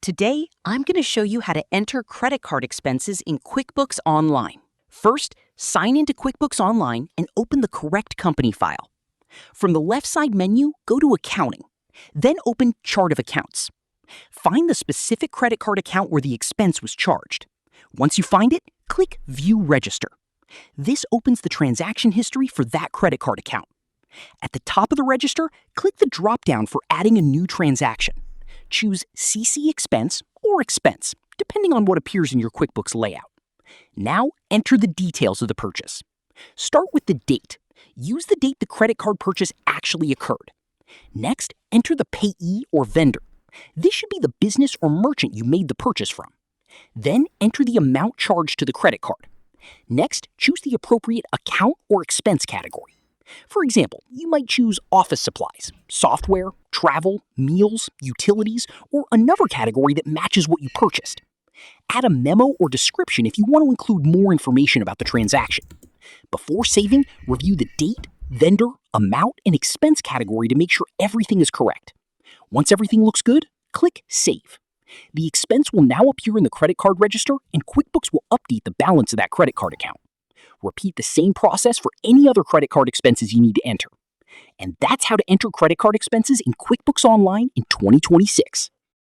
Today, I'm going to show you how to enter credit card expenses in QuickBooks Online. First, sign into QuickBooks Online and open the correct company file. From the left side menu, go to Accounting. Then open Chart of Accounts. Find the specific credit card account where the expense was charged. Once you find it, click View Register. This opens the transaction history for that credit card account. At the top of the register, click the drop-down for adding a new transaction. Choose CC Expense or Expense, depending on what appears in your QuickBooks layout. Now, enter the details of the purchase. Start with the date. Use the date the credit card purchase actually occurred. Next, enter the payee or vendor. This should be the business or merchant you made the purchase from. Then, enter the amount charged to the credit card. Next, choose the appropriate account or expense category. For example, you might choose office supplies, software, travel, meals, utilities, or another category that matches what you purchased. Add a memo or description if you want to include more information about the transaction. Before saving, review the date, vendor, amount, and expense category to make sure everything is correct. Once everything looks good, click Save. The expense will now appear in the credit card register, and QuickBooks will update the balance of that credit card account. Repeat the same process for any other credit card expenses you need to enter. And that's how to enter credit card expenses in QuickBooks Online in 2026.